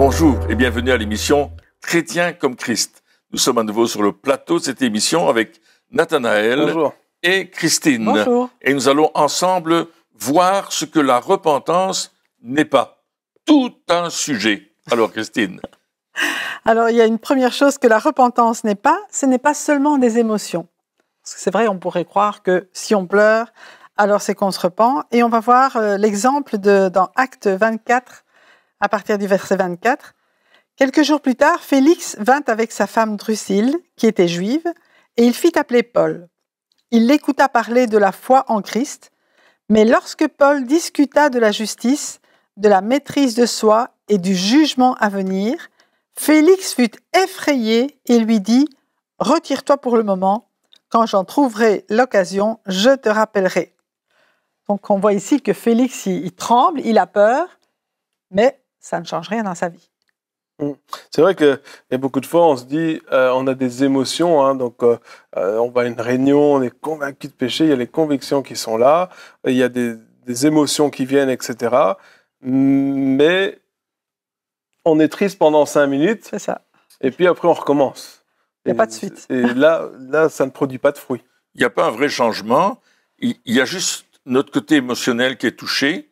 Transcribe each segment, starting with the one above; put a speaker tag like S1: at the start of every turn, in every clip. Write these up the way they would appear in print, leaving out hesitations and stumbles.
S1: Bonjour et bienvenue à l'émission Chrétien comme Christ. Nous sommes à nouveau sur le plateau de cette émission avec Nathanaël
S2: Bonjour.
S1: et Christine.
S3: Bonjour.
S1: Et nous allons ensemble voir ce que la repentance n'est pas. Tout un sujet. Alors Christine.
S3: Alors, il y a une première chose que la repentance n'est pas, ce n'est pas seulement des émotions. Parce que c'est vrai, on pourrait croire que si on pleure, alors c'est qu'on se repent. Et on va voir l'exemple dans Actes 24, à partir du verset 24. Quelques jours plus tard, Félix vint avec sa femme Drusille, qui était juive, et il fit appeler Paul. Il l'écouta parler de la foi en Christ, mais lorsque Paul discuta de la justice, de la maîtrise de soi et du jugement à venir, Félix fut effrayé et lui dit « Retire-toi pour le moment, quand j'en trouverai l'occasion, je te rappellerai. » Donc on voit ici que Félix, il tremble, il a peur, mais ça ne change rien dans sa vie.
S2: C'est vrai qu'il y a beaucoup de fois, on se dit, on a des émotions, hein, donc on va à une réunion, on est convaincu de pécher, il y a les convictions qui sont là, il y a des émotions qui viennent, etc. Mais on est triste pendant 5 minutes,
S3: C'est ça.
S2: et puis après on recommence.
S3: Il n'y a pas de suite.
S2: Et là, ça ne produit pas de fruits.
S1: Il n'y a pas un vrai changement. Il y a juste notre côté émotionnel qui est touché.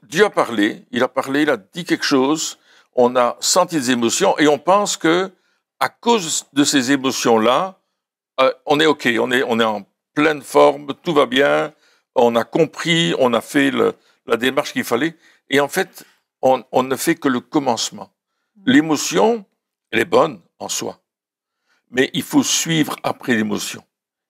S1: Dieu a parlé, il a dit quelque chose. On a senti des émotions et on pense que à cause de ces émotions-là, on est OK, on est en pleine forme, tout va bien, on a compris, on a fait la démarche qu'il fallait. Et en fait, on ne fait que le commencement. L'émotion, elle est bonne en soi, mais il faut suivre après l'émotion.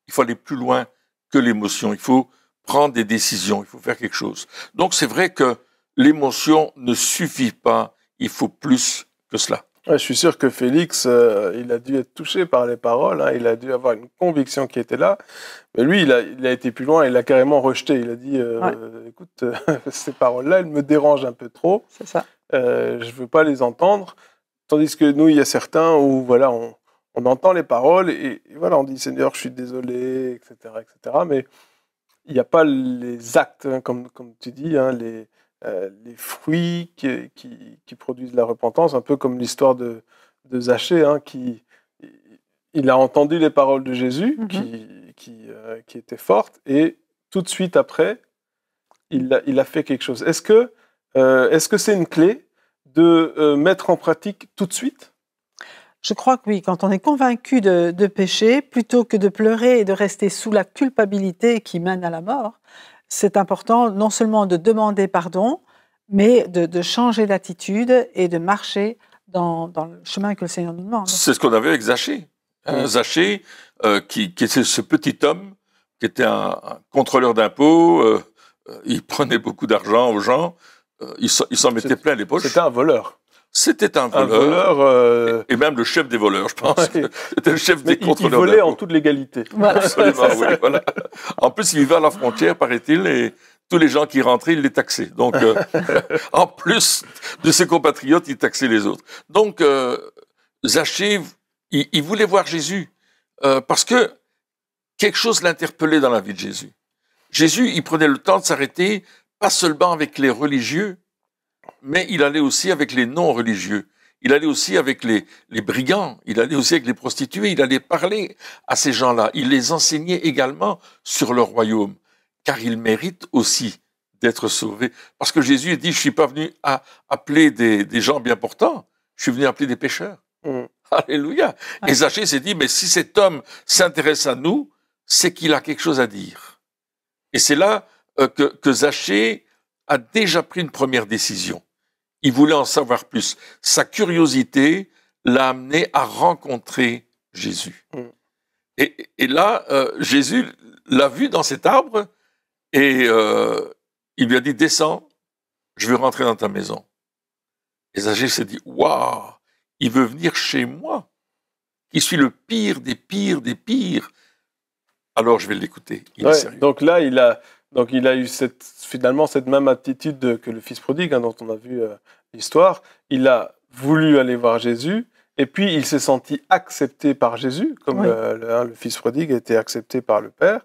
S1: Il faut aller plus loin que l'émotion. Il faut prendre des décisions, il faut faire quelque chose. Donc c'est vrai que l'émotion ne suffit pas. Il faut plus que cela.
S2: Ouais, je suis sûr que Félix, il a dû être touché par les paroles, hein, il a dû avoir une conviction qui était là, mais lui, il a été plus loin, il l'a carrément rejeté. Il a dit, écoute, ces paroles-là, elles me dérangent un peu trop,
S3: C'est ça.
S2: je ne veux pas les entendre. Tandis que nous, il y a certains où voilà, on entend les paroles et voilà, on dit, Seigneur, je suis désolé, etc., etc., mais il n'y a pas les actes, hein, comme tu dis, hein, les fruits qui produisent la repentance, un peu comme l'histoire de Zachée, hein, il a entendu les paroles de Jésus, qui étaient fortes, et tout de suite après, il a fait quelque chose. Est-ce que c'est une clé de mettre en pratique tout de suite ?
S3: Je crois que oui, quand on est convaincu de pécher, plutôt que de pleurer et de rester sous la culpabilité qui mène à la mort, c'est important non seulement de demander pardon, mais de changer d'attitude et de marcher dans le chemin que le Seigneur nous demande.
S1: C'est ce qu'on avait avec Zachée. Zachée, qui était ce petit homme, qui était un contrôleur d'impôts, il prenait beaucoup d'argent aux gens, il s'en mettait plein les poches.
S2: C'était un voleur.
S1: C'était un voleur.
S2: Un voleur
S1: et même le chef des voleurs, je pense.
S2: Ouais.
S1: C'était le chef des contrôleurs
S2: Il volait
S1: d'impôts.
S2: en toute légalité.
S3: Voilà.
S1: Absolument, oui. Voilà. En plus, il vivait à la frontière, paraît-il, et tous les gens qui rentraient, il les taxait. Donc, en plus de ses compatriotes, il taxait les autres. Donc, Zachée, il voulait voir Jésus, parce que quelque chose l'interpellait dans la vie de Jésus. Jésus, il prenait le temps de s'arrêter, pas seulement avec les religieux, mais il allait aussi avec les non-religieux. Il allait aussi avec les brigands, il allait aussi avec les prostituées, il allait parler à ces gens-là. Il les enseignait également sur le royaume, car ils méritent aussi d'être sauvés. Parce que Jésus dit, je suis pas venu à appeler des gens bien portants, je suis venu appeler des pécheurs. Alléluia. Et Zachée s'est dit, mais si cet homme s'intéresse à nous, c'est qu'il a quelque chose à dire. Et c'est là que Zachée a déjà pris une première décision. Il voulait en savoir plus. Sa curiosité l'a amené à rencontrer Jésus. Et là, Jésus l'a vu dans cet arbre et il lui a dit, descends, je veux rentrer dans ta maison. Et Zachée s'est dit, waouh, il veut venir chez moi, qui suis le pire des pires des pires. Alors je vais l'écouter.
S2: Donc là, il a eu finalement cette même attitude que le fils prodigue, hein, dont on a vu l'histoire. Il a voulu aller voir Jésus, et puis il s'est senti accepté par Jésus, comme le fils prodigue a été accepté par le Père.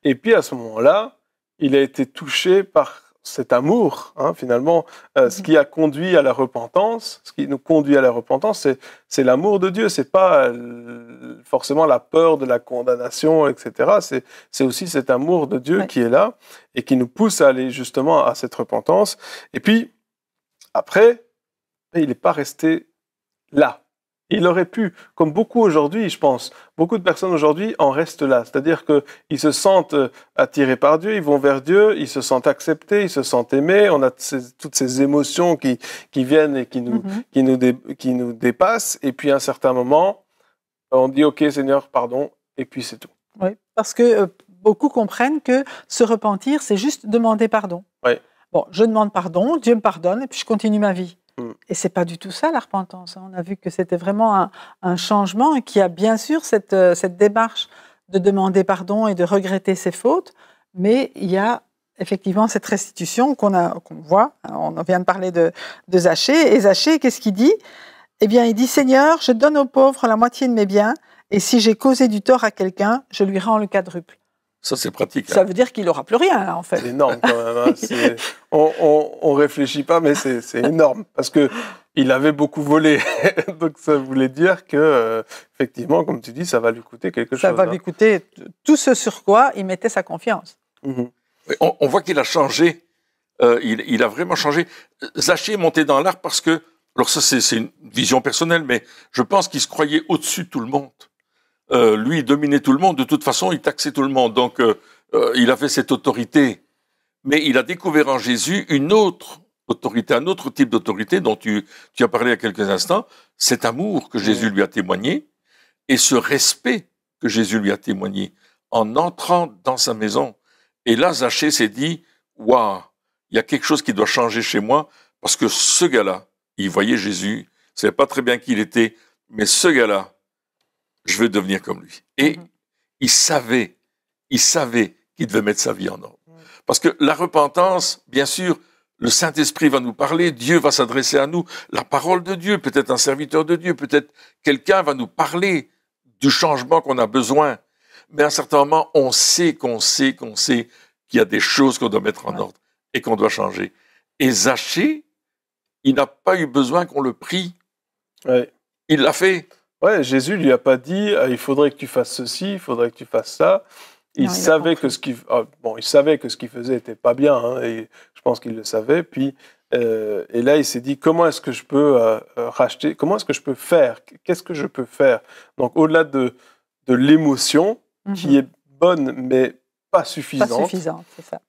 S2: Et puis à ce moment-là, il a été touché par cet amour, hein, finalement, ce qui a conduit à la repentance, ce qui nous conduit à la repentance, c'est l'amour de Dieu. C'est pas forcément la peur de la condamnation, etc. C'est aussi cet amour de Dieu qui est là et qui nous pousse à aller justement à cette repentance. Et puis, après, il n'est pas resté là. Il aurait pu, comme beaucoup aujourd'hui, je pense, beaucoup de personnes aujourd'hui en restent là. C'est-à-dire qu'ils se sentent attirés par Dieu, ils vont vers Dieu, ils se sentent acceptés, ils se sentent aimés. On a toutes ces émotions qui viennent et qui nous dépassent. Et puis à un certain moment, on dit « Ok, Seigneur, pardon », et puis c'est tout.
S3: Oui, parce que beaucoup comprennent que se repentir, c'est juste demander pardon.
S2: Oui.
S3: Bon, je demande pardon, Dieu me pardonne, et puis je continue ma vie. Et c'est pas du tout ça la repentance. On a vu que c'était vraiment un changement et qu'il y a bien sûr cette démarche de demander pardon et de regretter ses fautes, mais il y a effectivement cette restitution qu'on voit. On vient de parler de Zachée. Et Zachée, qu'est-ce qu'il dit? Eh bien, il dit « Seigneur, je donne aux pauvres la moitié de mes biens, et si j'ai causé du tort à quelqu'un, je lui rends le quadruple. »
S1: Ça, c'est pratique.
S3: Ça veut dire qu'il n'aura plus rien, là, en fait.
S2: C'est énorme, quand même. Hein. On réfléchit pas, mais c'est énorme. Parce que il avait beaucoup volé. Donc, ça voulait dire que, effectivement, comme tu dis, ça va lui coûter quelque chose.
S3: Ça va lui coûter tout ce sur quoi il mettait sa confiance.
S1: On voit qu'il a changé. Il a vraiment changé. Zachée est monté dans l'arbre parce que, alors ça, c'est une vision personnelle, mais je pense qu'il se croyait au-dessus de tout le monde. Lui, il dominait tout le monde. De toute façon, il taxait tout le monde. Donc, il avait cette autorité. Mais il a découvert en Jésus une autre autorité, un autre type d'autorité dont tu as parlé il y a quelques instants. Cet amour que Jésus lui a témoigné et ce respect que Jésus lui a témoigné en entrant dans sa maison. Et là, Zachée s'est dit, « Waouh, il y a quelque chose qui doit changer chez moi parce que ce gars-là, il voyait Jésus, il ne savait pas très bien qui il était, mais ce gars-là, je veux devenir comme lui. » Et il savait qu'il devait mettre sa vie en ordre. Parce que la repentance, bien sûr, le Saint-Esprit va nous parler, Dieu va s'adresser à nous, la parole de Dieu, peut-être un serviteur de Dieu, peut-être quelqu'un va nous parler du changement qu'on a besoin. Mais à un certain moment, on sait qu'il y a des choses qu'on doit mettre en ordre et qu'on doit changer. Et Zachée, il n'a pas eu besoin qu'on le prie.
S2: Ouais.
S1: Il l'a fait.
S2: Ouais, Jésus lui a pas dit il faudrait que tu fasses ceci, il faudrait que tu fasses ça. Il savait que ce qu'il faisait était pas bien, hein, et je pense qu'il le savait. Puis et là, il s'est dit comment est-ce que je peux racheter, comment est-ce que je peux faire, qu'est-ce que je peux faire. Donc au-delà de l'émotion qui est bonne mais pas suffisante.
S3: Pas suffisante, c'est ça.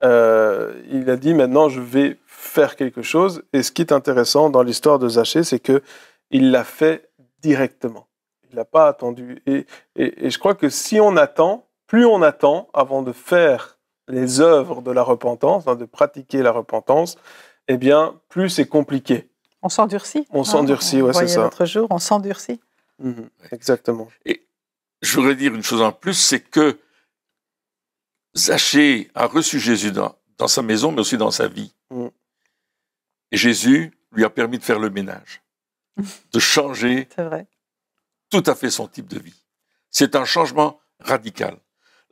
S2: Il a dit maintenant je vais faire quelque chose. Et ce qui est intéressant dans l'histoire de Zachée, c'est que il l'a fait directement. Il n'a pas attendu. Et je crois que si on attend, plus on attend avant de faire les œuvres de la repentance, de pratiquer la repentance, eh bien, plus c'est compliqué.
S3: On s'endurcit.
S2: On s'endurcit, ouais, c'est ça.
S3: L'autre jour, on s'endurcit.
S2: Exactement.
S1: Et je voudrais dire une chose en plus, c'est que Zachée a reçu Jésus dans sa maison, mais aussi dans sa vie. Et Jésus lui a permis de faire le ménage, de changer tout à fait son type de vie. C'est un changement radical.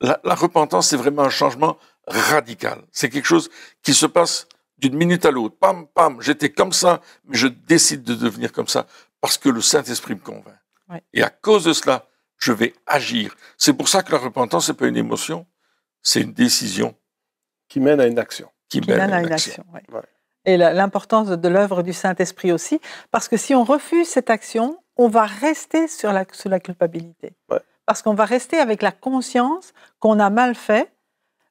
S1: La repentance, c'est vraiment un changement radical. C'est quelque chose qui se passe d'une minute à l'autre. Pam, pam, j'étais comme ça, mais je décide de devenir comme ça parce que le Saint-Esprit me convainc. Ouais. Et à cause de cela, je vais agir. C'est pour ça que la repentance, c'est pas une émotion, c'est une décision.
S2: Qui mène à une action.
S3: Qui mène à une action. Ouais. Ouais. Et l'importance de l'œuvre du Saint-Esprit aussi, parce que si on refuse cette action, on va rester sur la culpabilité. Ouais. Parce qu'on va rester avec la conscience qu'on a mal fait,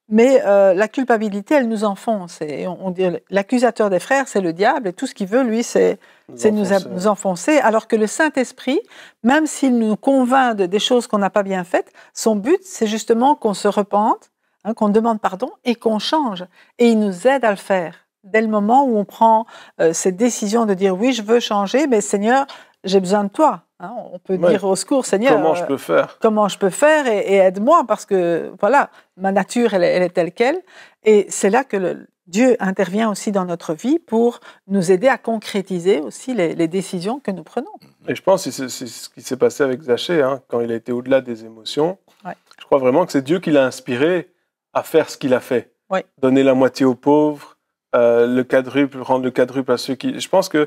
S3: mais la culpabilité, elle nous enfonce. Et on dit, l'accusateur des frères, c'est le diable, et tout ce qu'il veut, lui, c'est nous enfoncer. Alors que le Saint-Esprit, même s'il nous convainc des choses qu'on n'a pas bien faites, son but, c'est justement qu'on se repente, qu'on demande pardon, et qu'on change. Et il nous aide à le faire. Dès le moment où on prend cette décision de dire, oui, je veux changer, mais Seigneur, j'ai besoin de toi. On peut dire au secours, Seigneur,
S2: comment je peux faire ?
S3: Comment je peux faire et aide-moi parce que voilà, ma nature elle est telle qu'elle. Et c'est là que Dieu intervient aussi dans notre vie pour nous aider à concrétiser aussi les décisions que nous prenons.
S2: Et je pense que c'est ce qui s'est passé avec Zachée, quand il a été au-delà des émotions. Ouais. Je crois vraiment que c'est Dieu qui l'a inspiré à faire ce qu'il a fait. Ouais. Donner la moitié aux pauvres, le quadruple, rendre le quadruple à ceux qui... Je pense qu'à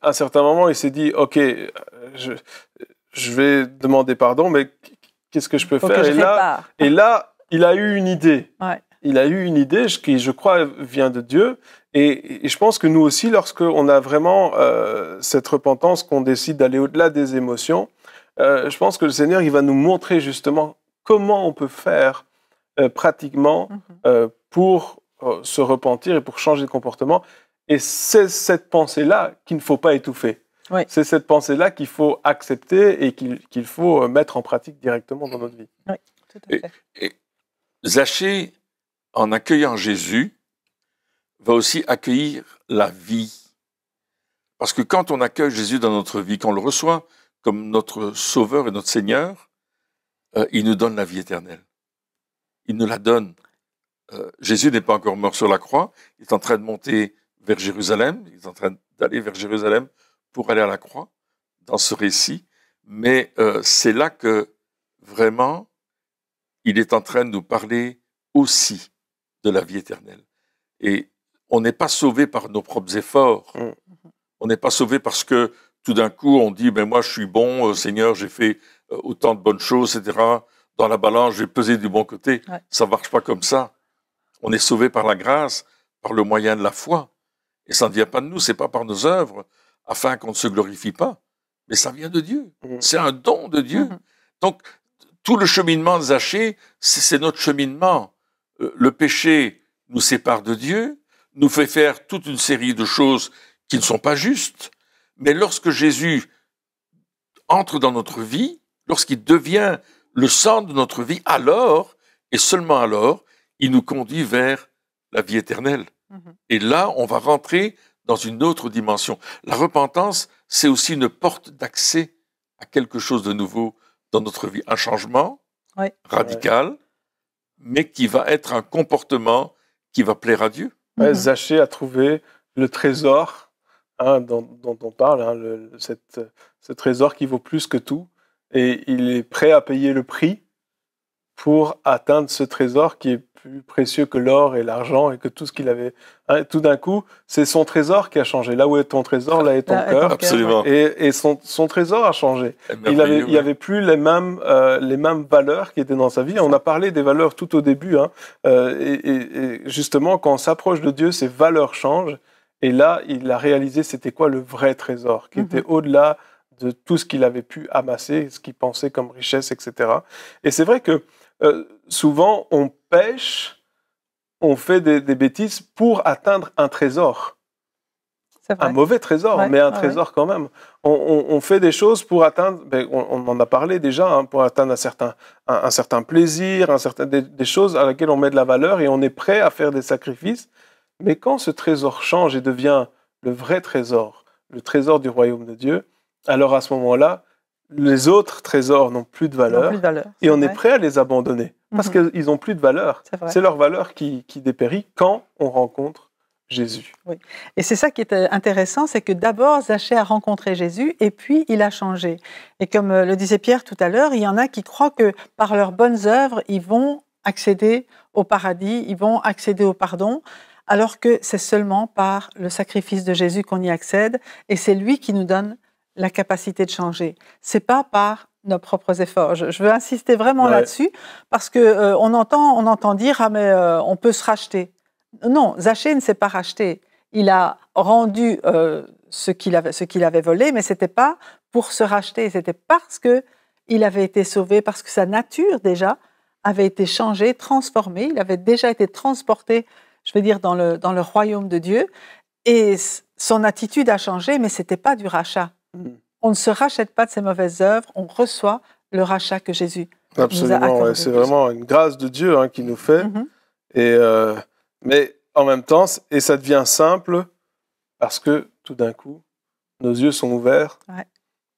S2: un certain moment, il s'est dit, OK, je vais demander pardon, mais qu'est-ce que je peux faire? Et là, il a eu une idée.
S3: Ouais.
S2: Il a eu une idée qui, je crois, vient de Dieu. Et je pense que nous aussi, lorsqu'on a vraiment cette repentance, qu'on décide d'aller au-delà des émotions, je pense que le Seigneur, il va nous montrer justement comment on peut faire pratiquement pour se repentir et pour changer de comportement. Et c'est cette pensée-là qu'il ne faut pas étouffer.
S3: Oui.
S2: C'est cette pensée-là qu'il faut accepter et qu'il faut mettre en pratique directement dans notre vie.
S3: Oui, tout à fait.
S1: Et Zachée, en accueillant Jésus, va aussi accueillir la vie. Parce que quand on accueille Jésus dans notre vie, qu'on le reçoit comme notre Sauveur et notre Seigneur, il nous donne la vie éternelle. Il nous la donne. Jésus n'est pas encore mort sur la croix, il est en train de monter vers Jérusalem, il est en train d'aller vers Jérusalem pour aller à la croix, dans ce récit, mais c'est là que, vraiment, il est en train de nous parler aussi de la vie éternelle. Et on n'est pas sauvé par nos propres efforts. On n'est pas sauvé parce que tout d'un coup, on dit, ben moi, je suis bon, Seigneur, j'ai fait autant de bonnes choses, etc. Dans la balance, je vais peser du bon côté. Ouais. Ça ne marche pas comme ça. On est sauvé par la grâce, par le moyen de la foi. Et ça ne vient pas de nous, ce n'est pas par nos œuvres, afin qu'on ne se glorifie pas. Mais ça vient de Dieu. C'est un don de Dieu. Donc, tout le cheminement de Zachée, c'est notre cheminement. Le péché nous sépare de Dieu, nous fait faire toute une série de choses qui ne sont pas justes. Mais lorsque Jésus entre dans notre vie, lorsqu'il devient le centre de notre vie, alors, et seulement alors, il nous conduit vers la vie éternelle. Et là, on va rentrer dans une autre dimension. La repentance, c'est aussi une porte d'accès à quelque chose de nouveau dans notre vie. Un changement radical, mais qui va être un comportement qui va plaire à Dieu.
S2: Zachée a trouvé le trésor dont on parle, ce trésor qui vaut plus que tout. Et il est prêt à payer le prix pour atteindre ce trésor qui est plus précieux que l'or et l'argent et que tout ce qu'il avait. Tout d'un coup, c'est son trésor qui a changé. Là où est ton trésor, là est ton cœur.
S1: Absolument.
S2: Et son trésor a changé. Il n'y avait plus les mêmes valeurs qui étaient dans sa vie. On a parlé des valeurs tout au début. Et justement, quand on s'approche de Dieu, ces valeurs changent. Et là, il a réalisé c'était quoi le vrai trésor, qui était au-delà de tout ce qu'il avait pu amasser, ce qu'il pensait comme richesse, etc. Et c'est vrai que souvent, on pêche, on fait des bêtises pour atteindre un trésor. Un mauvais trésor, mais un trésor quand même. On fait des choses pour atteindre, on en a parlé déjà, pour atteindre un certain plaisir, des choses à laquelle on met de la valeur et on est prêt à faire des sacrifices. Mais quand ce trésor change et devient le vrai trésor, le trésor du royaume de Dieu, alors à ce moment-là, les autres trésors n'ont plus de valeur, et on est prêt à les abandonner parce qu'ils n'ont plus de valeur. C'est leur valeur qui dépérit quand on rencontre Jésus.
S3: Oui. Et c'est ça qui est intéressant, c'est que d'abord, Zachée a rencontré Jésus et puis il a changé. Et comme le disait Pierre tout à l'heure, il y en a qui croient que par leurs bonnes œuvres, ils vont accéder au paradis, ils vont accéder au pardon, alors que c'est seulement par le sacrifice de Jésus qu'on y accède et c'est lui qui nous donne la capacité de changer. C'est pas par nos propres efforts. Je veux insister vraiment là-dessus parce que on entend dire on peut se racheter. Non, Zachée ne s'est pas racheté. Il a rendu ce qu'il avait volé, mais c'était pas pour se racheter. C'était parce que il avait été sauvé, parce que sa nature déjà avait été changée, transformée. Il avait déjà été transporté, je veux dire, dans le royaume de Dieu. Et son attitude a changé, mais c'était pas du rachat. On ne se rachète pas de ses mauvaises œuvres, on reçoit le rachat que Jésus nous a accordé.
S2: Absolument, c'est vraiment une grâce de Dieu qui nous fait. Mais en même temps, et ça devient simple parce que tout d'un coup, nos yeux sont ouverts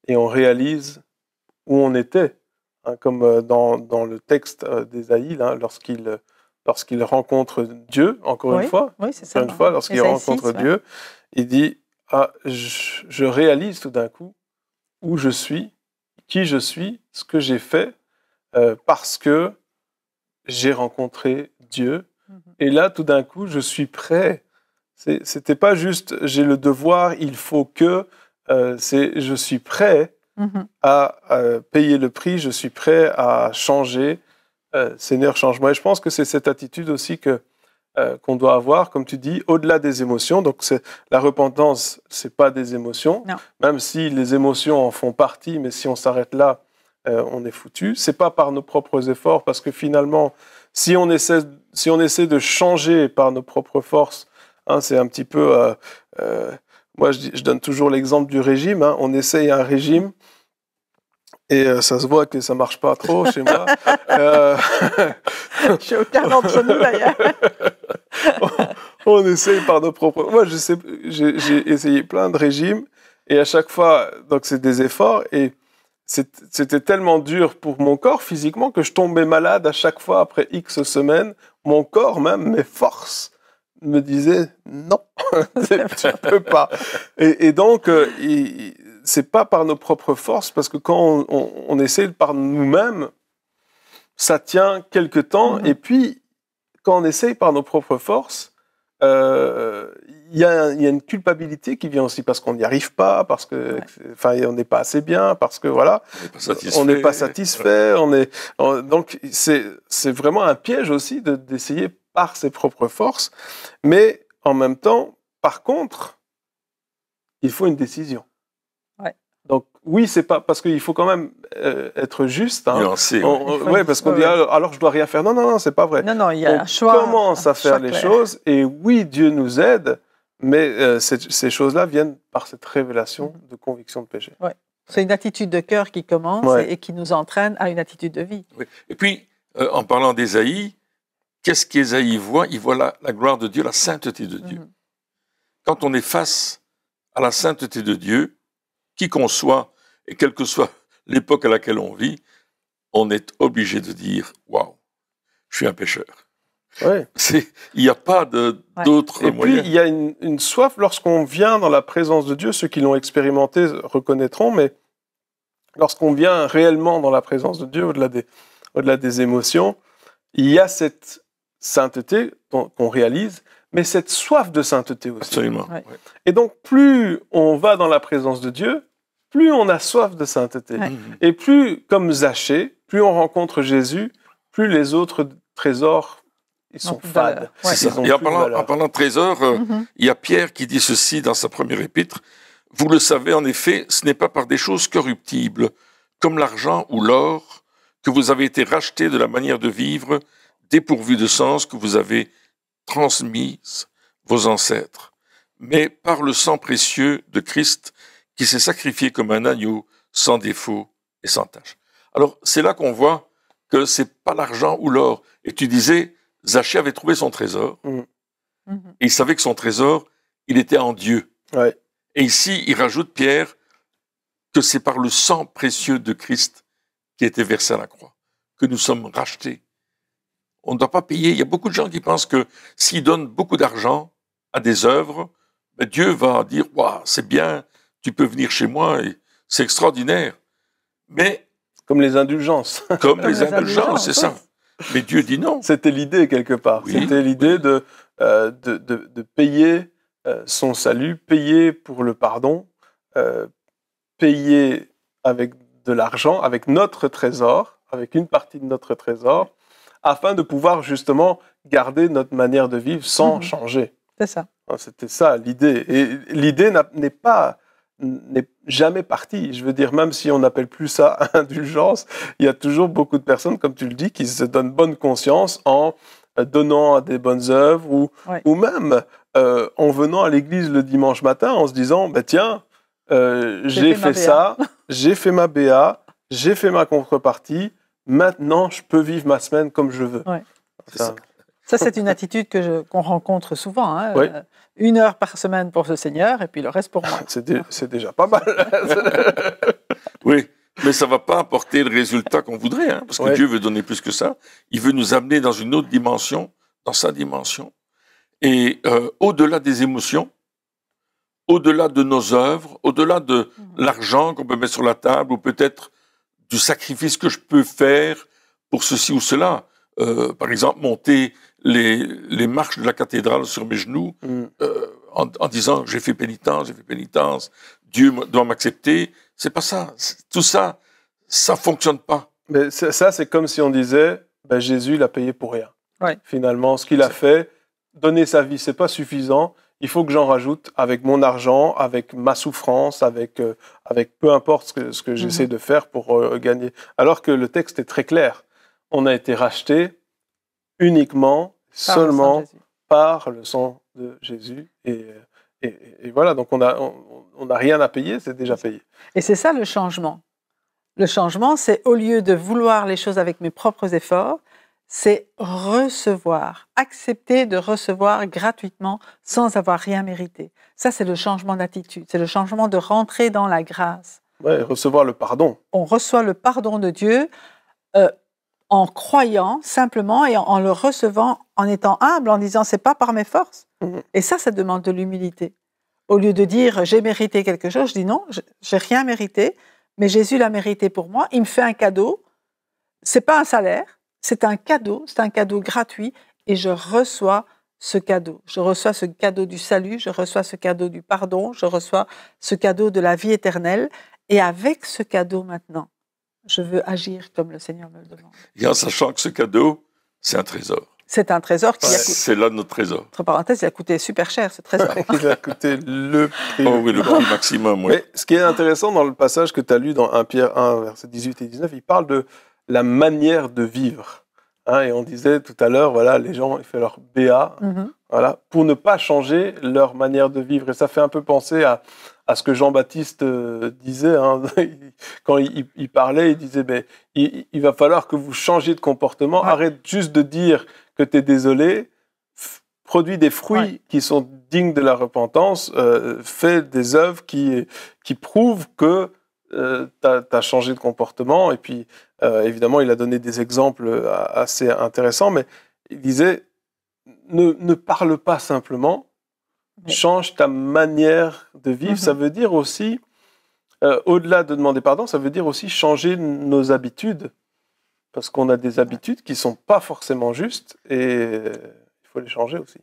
S2: et on réalise où on était. Comme dans le texte d'Ésaïe, lorsqu'il rencontre Dieu, encore une fois, lorsqu'il rencontre Dieu, il dit je réalise tout d'un coup où je suis, qui je suis, ce que j'ai fait, parce que j'ai rencontré Dieu. Et là, tout d'un coup, je suis prêt. C'était pas juste j'ai le devoir, il faut que. C'est je suis prêt à payer le prix, je suis prêt à changer. Seigneur, change-moi. Et je pense que c'est cette attitude aussi qu'on doit avoir, comme tu dis, au-delà des émotions. Donc la repentance, c'est pas des émotions,
S3: Non.
S2: même si les émotions en font partie, mais si on s'arrête là, on est foutu. C'est pas par nos propres efforts, parce que finalement, si on essaie de changer par nos propres forces, hein, c'est un petit peu... moi, je donne toujours l'exemple du régime. Hein. On essaye un régime et ça se voit que ça marche pas trop chez moi.
S3: Chez aucun d'entre nous, d'ailleurs.
S2: On essaye par nos propres... Moi, j'ai essayé plein de régimes et à chaque fois, donc c'est des efforts et c'était tellement dur pour mon corps physiquement que je tombais malade à chaque fois après X semaines. Mon corps, même mes forces, me disaient non, tu ne peux pas. Et donc, c'est pas par nos propres forces, parce que quand on essaie par nous-mêmes, ça tient quelque temps. Et puis, quand on essaye par nos propres forces, il y a une culpabilité qui vient aussi parce qu'on n'y arrive pas, parce que, on n'est pas assez bien, parce que voilà, on n'est pas satisfait. Donc c'est vraiment un piège aussi d'essayer par ses propres forces, mais en même temps, par contre, il faut une décision. Donc oui, c'est pas parce qu'il faut quand même être juste. Hein.
S1: Nuancé,
S2: parce qu'on dit alors je dois rien faire. Non, c'est pas vrai.
S3: Non, il y a un choix.
S2: On commence à faire les choses et oui, Dieu nous aide, mais ces choses-là viennent par cette révélation de conviction de péché.
S3: Ouais. C'est une attitude de cœur qui commence et qui nous entraîne à une attitude de vie.
S1: Oui. Et puis, en parlant d'Ésaïe, qu'est-ce qu'Ésaïe voit? Il voit la gloire de Dieu, la sainteté de Dieu. Quand on est face à la sainteté de Dieu, qui qu'on soit, et quelle que soit l'époque à laquelle on vit, on est obligé de dire « Waouh, je suis un pécheur ». Il n'y a pas d'autre moyen.
S2: Et puis, il y a une soif lorsqu'on vient dans la présence de Dieu. Ceux qui l'ont expérimenté reconnaîtront, mais lorsqu'on vient réellement dans la présence de Dieu, au-delà des émotions, il y a cette sainteté qu'on réalise, mais cette soif de sainteté aussi.
S1: Absolument.
S3: Ouais.
S2: Et donc, plus on va dans la présence de Dieu, plus on a soif de sainteté. Et plus, comme Zachée, plus on rencontre Jésus, plus les autres trésors, ils sont fades.
S1: C'est ça. Et en parlant de trésors, il y a Pierre qui dit ceci dans sa première épître. « Vous le savez, en effet, ce n'est pas par des choses corruptibles, comme l'argent ou l'or, que vous avez été rachetés de la manière de vivre, dépourvue de sens que vous avez transmise vos ancêtres, mais par le sang précieux de Christ qui s'est sacrifié comme un agneau sans défaut et sans tache. » Alors, c'est là qu'on voit que c'est pas l'argent ou l'or. Et tu disais, Zachée avait trouvé son trésor, et il savait que son trésor, il était en Dieu.
S2: Ouais.
S1: Et ici, il rajoute, Pierre, que c'est par le sang précieux de Christ qui a été versé à la croix, que nous sommes rachetés. On ne doit pas payer. Il y a beaucoup de gens qui pensent que s'ils donnent beaucoup d'argent à des œuvres, ben Dieu va dire « Waouh, c'est bien, tu peux venir chez moi, et c'est extraordinaire. » Mais
S2: comme les indulgences.
S1: Comme les indulgences, c'est ça. Mais Dieu dit non.
S2: C'était l'idée quelque part.
S1: Oui.
S2: C'était l'idée de payer son salut, payer pour le pardon, payer avec de l'argent, avec notre trésor, avec une partie de notre trésor, afin de pouvoir justement garder notre manière de vivre sans changer.
S3: C'est ça.
S2: C'était ça l'idée. Et l'idée n'est jamais partie. Je veux dire, même si on n'appelle plus ça indulgence, il y a toujours beaucoup de personnes, comme tu le dis, qui se donnent bonne conscience en donnant à des bonnes œuvres ou même en venant à l'église le dimanche matin en se disant, bah, tiens, j'ai fait ça, j'ai fait ma BA, j'ai fait ma contrepartie, maintenant je peux vivre ma semaine comme je veux.
S3: Ouais. Ça, c'est une attitude qu'on rencontre souvent. Hein.
S2: Oui.
S3: 1 heure par semaine pour ce Seigneur et puis le reste pour moi.
S2: C'est déjà pas mal.
S1: Oui, mais ça ne va pas apporter le résultat qu'on voudrait, hein, parce que Dieu veut donner plus que ça. Il veut nous amener dans une autre dimension, dans sa dimension. Et au-delà des émotions, au-delà de nos œuvres, au-delà de l'argent qu'on peut mettre sur la table, ou peut-être du sacrifice que je peux faire pour ceci ou cela. Par exemple, monter les marches de la cathédrale sur mes genoux, en disant j'ai fait pénitence, Dieu doit m'accepter. C'est pas ça. Tout ça, ça fonctionne pas.
S2: Mais ça, c'est comme si on disait, ben, Jésus l'a payé pour rien.
S3: Ouais.
S2: Finalement, ce qu'il a fait, donner sa vie, c'est pas suffisant. Il faut que j'en rajoute avec mon argent, avec ma souffrance, avec peu importe ce que j'essaie de faire pour gagner. Alors que le texte est très clair. On a été racheté uniquement, seulement par le sang de Jésus. Et voilà, donc on n'a rien à payer, c'est déjà payé.
S3: Et c'est ça le changement. Le changement, c'est au lieu de vouloir les choses avec mes propres efforts, c'est recevoir, accepter de recevoir gratuitement sans avoir rien mérité. Ça, c'est le changement d'attitude, c'est le changement de rentrer dans la grâce.
S2: Ouais, recevoir le pardon.
S3: On reçoit le pardon de Dieu en croyant simplement et en le recevant, en étant humble, en disant c'est pas par mes forces. Et ça demande de l'humilité. Au lieu de dire j'ai mérité quelque chose, je dis non, j'ai rien mérité, mais Jésus l'a mérité pour moi. Il me fait un cadeau. C'est pas un salaire. C'est un cadeau gratuit et je reçois ce cadeau. Je reçois ce cadeau du salut, je reçois ce cadeau du pardon, je reçois ce cadeau de la vie éternelle. Et avec ce cadeau maintenant, je veux agir comme le Seigneur me le demande.
S1: Et en sachant que ce cadeau, c'est un trésor.
S3: C'est un trésor qui a coûté...
S1: C'est là notre trésor.
S3: Entre parenthèses, il a coûté super cher, ce trésor.
S2: Il a coûté le prix.
S1: Oh oui, le prix maximum, oui.
S2: Mais ce qui est intéressant dans le passage que tu as lu dans 1 Pierre 1, versets 18 et 19, il parle de la manière de vivre. Hein, et on disait tout à l'heure, voilà, les gens, ils font leur BA, voilà, pour ne pas changer leur manière de vivre. Et ça fait un peu penser à ce que Jean-Baptiste disait. Hein, quand il parlait, il disait, ben, il va falloir que vous changiez de comportement. Ouais. Arrête juste de dire que tu es désolé. Produis des fruits qui sont dignes de la repentance. Fais des œuvres qui prouvent que t'as changé de comportement. Et puis, évidemment, il a donné des exemples assez intéressants, mais il disait, ne parle pas simplement, change ta manière de vivre. Ça veut dire aussi, au-delà de demander pardon, ça veut dire aussi changer nos habitudes, parce qu'on a des habitudes qui ne sont pas forcément justes, et il faut les changer aussi.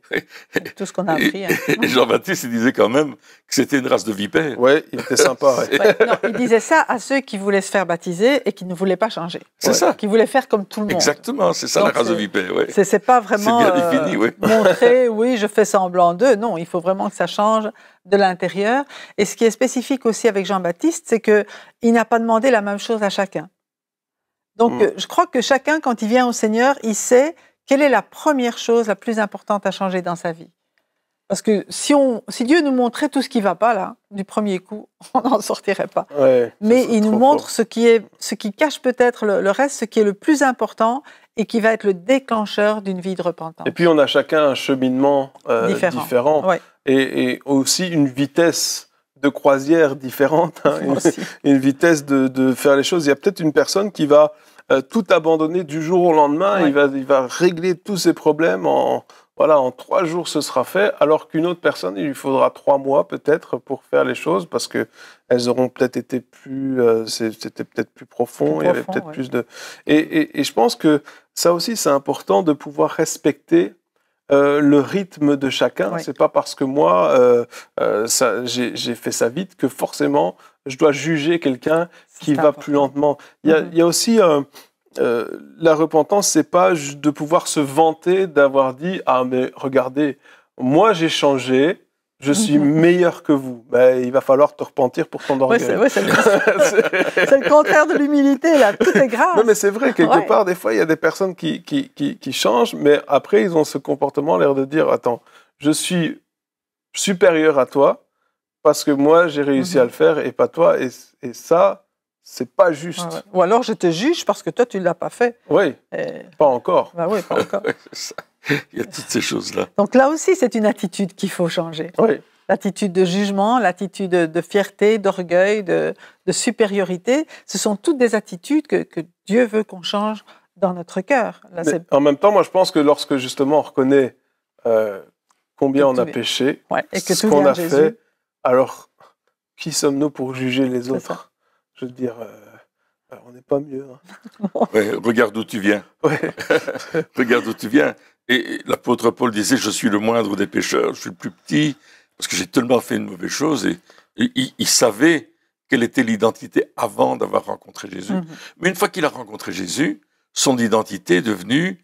S3: Tout ce qu'on a appris.
S1: Et Jean-Baptiste, il disait quand même que c'était une race de vipères.
S2: Oui, il était sympa.
S3: Non, il disait ça à ceux qui voulaient se faire baptiser et qui ne voulaient pas changer.
S1: C'est ça.
S3: Qui voulaient faire comme tout le monde.
S1: Exactement, c'est ça. Donc, la race de vipères. Ouais.
S3: C'est pas vraiment
S1: bien défini,
S3: montrer, oui, je fais semblant d'eux. Non, il faut vraiment que ça change de l'intérieur. Et ce qui est spécifique aussi avec Jean-Baptiste, c'est qu'il n'a pas demandé la même chose à chacun. Donc, je crois que chacun, quand il vient au Seigneur, il sait quelle est la première chose la plus importante à changer dans sa vie. Parce que si Dieu nous montrait tout ce qui ne va pas, là, du premier coup, on n'en sortirait pas. Ouais, mais il nous montre ce qui cache peut-être le reste, ce qui est le plus important et qui va être le déclencheur d'une vie de repentance.
S2: Et puis, on a chacun un cheminement différent. Ouais. Et aussi une vitesse de croisière différente, hein, une vitesse de faire les choses. Il y a peut-être une personne qui va tout abandonner du jour au lendemain. Ouais. Il va régler tous ses problèmes en 3 jours, ce sera fait, alors qu'une autre personne, il lui faudra 3 mois peut-être pour faire les choses, parce que elles auront peut-être été c'était peut-être plus profond, il y avait peut-être plus de... Et je pense que ça aussi, c'est important de pouvoir respecter le rythme de chacun. Ouais. C'est pas parce que moi, j'ai fait ça vite que forcément, je dois juger quelqu'un qui va plus lentement. Il y a aussi... la repentance, c'est pas de pouvoir se vanter d'avoir dit « Ah, mais regardez, moi j'ai changé, je suis meilleur que vous. » Ben, il va falloir te repentir pour ton orgueil.
S3: C'est le contraire de l'humilité, là. Tout est grave.
S2: Non, mais c'est vrai, quelque part, des fois, il y a des personnes qui changent, mais après, ils ont ce comportement, l'air de dire « Attends, je suis supérieur à toi parce que moi, j'ai réussi à le faire et pas toi. » Et ça... c'est pas juste.
S3: Ouais. Ou alors je te juge parce que toi tu l'as pas fait.
S2: Oui. Pas encore.
S3: Bah oui, pas encore.
S1: Il y a toutes ces choses-là.
S3: Donc là aussi, c'est une attitude qu'il faut changer.
S2: Oui.
S3: L'attitude de jugement, l'attitude de fierté, d'orgueil, de supériorité, ce sont toutes des attitudes que Dieu veut qu'on change dans notre cœur. Là,
S2: en même temps, moi je pense que lorsque justement on reconnaît combien on a péché,
S3: et que
S2: ce qu'on a fait, alors qui sommes-nous pour juger les autres ? Je veux dire, on n'est pas mieux. Hein.
S1: Ouais, regarde d'où tu viens.
S2: Ouais.
S1: Regarde d'où tu viens. Et l'apôtre Paul disait, je suis le moindre des pécheurs, je suis le plus petit, parce que j'ai tellement fait une mauvaise chose. Et il savait quelle était l'identité avant d'avoir rencontré Jésus. Mais une fois qu'il a rencontré Jésus, son identité est devenue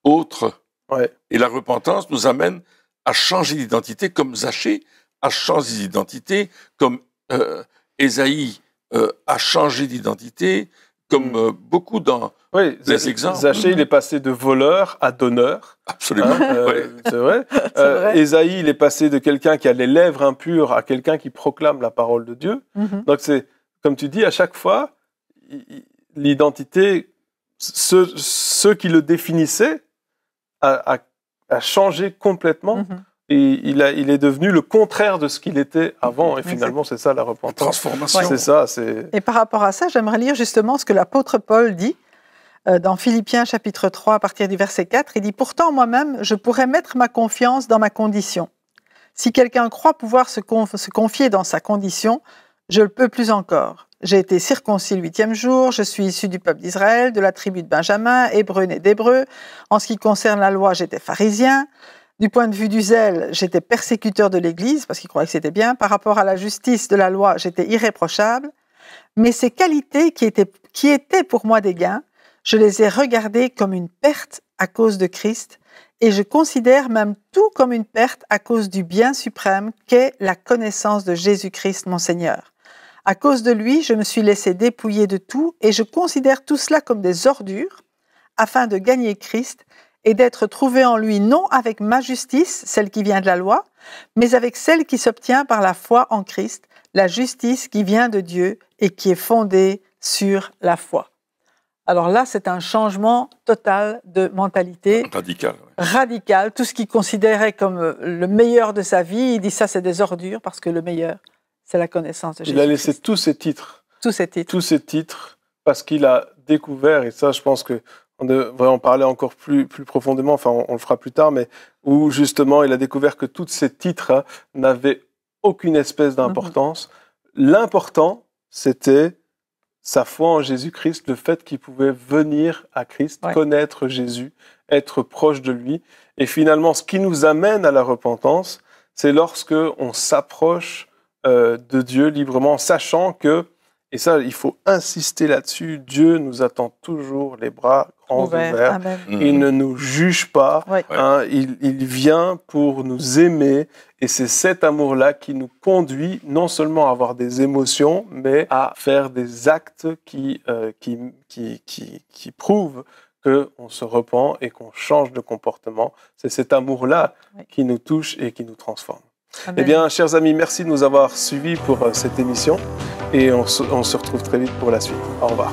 S1: autre.
S2: Ouais.
S1: Et la repentance nous amène à changer d'identité, comme Zachée a changé d'identité, comme Ésaïe a changé d'identité, comme beaucoup dans les exemples.
S2: Zachée, il est passé de voleur à donneur.
S1: Absolument.
S2: C'est vrai. Ésaïe, il est passé de quelqu'un qui a les lèvres impures à quelqu'un qui proclame la parole de Dieu. Donc c'est, comme tu dis, à chaque fois, l'identité, ceux qui le définissaient, a changé complètement. Et il est devenu le contraire de ce qu'il était avant. Et finalement, c'est ça la repentance.
S1: Transformation.
S2: C'est ça.
S3: Et par rapport à ça, j'aimerais lire justement ce que l'apôtre Paul dit dans Philippiens chapitre 3, à partir du verset 4. Il dit « Pourtant, moi-même, je pourrais mettre ma confiance dans ma condition. Si quelqu'un croit pouvoir se confier dans sa condition, je le peux plus encore. J'ai été circoncis le 8e jour, je suis issu du peuple d'Israël, de la tribu de Benjamin, hébreu né d'hébreu. En ce qui concerne la loi, j'étais pharisien. Du point de vue du zèle, j'étais persécuteur de l'Église, parce qu'il croyait que c'était bien. Par rapport à la justice de la loi, j'étais irréprochable. Mais ces qualités qui étaient pour moi des gains, je les ai regardées comme une perte à cause de Christ, et je considère même tout comme une perte à cause du bien suprême qu'est la connaissance de Jésus-Christ, mon Seigneur. À cause de lui, je me suis laissé dépouiller de tout, et je considère tout cela comme des ordures, afin de gagner Christ, et d'être trouvé en lui non avec ma justice, celle qui vient de la loi, mais avec celle qui s'obtient par la foi en Christ, la justice qui vient de Dieu et qui est fondée sur la foi. » Alors là, c'est un changement total de mentalité.
S1: Radical.
S3: Radical. Tout ce qu'il considérait comme le meilleur de sa vie, il dit ça, c'est des ordures, parce que le meilleur, c'est la connaissance de Jésus.
S2: Il a laissé tous ses titres.
S3: Tous ses titres.
S2: Tous ses titres, parce qu'il a découvert, et ça, je pense que on devrait en parler encore plus profondément, enfin on le fera plus tard, mais où justement il a découvert que tous ces titres n'avaient aucune espèce d'importance. L'important, c'était sa foi en Jésus-Christ, le fait qu'il pouvait venir à Christ, connaître Jésus, être proche de lui. Et finalement, ce qui nous amène à la repentance, c'est lorsque on s'approche de Dieu librement, sachant que, et ça, il faut insister là-dessus, Dieu nous attend toujours les bras grands ouverts. Il ne nous juge pas. Il vient pour nous aimer. Et c'est cet amour-là qui nous conduit non seulement à avoir des émotions, mais à faire des actes qui prouvent qu'on se repent et qu'on change de comportement. C'est cet amour-là qui nous touche et qui nous transforme. Amen. Eh bien, chers amis, merci de nous avoir suivis pour cette émission et on se retrouve très vite pour la suite. Au revoir.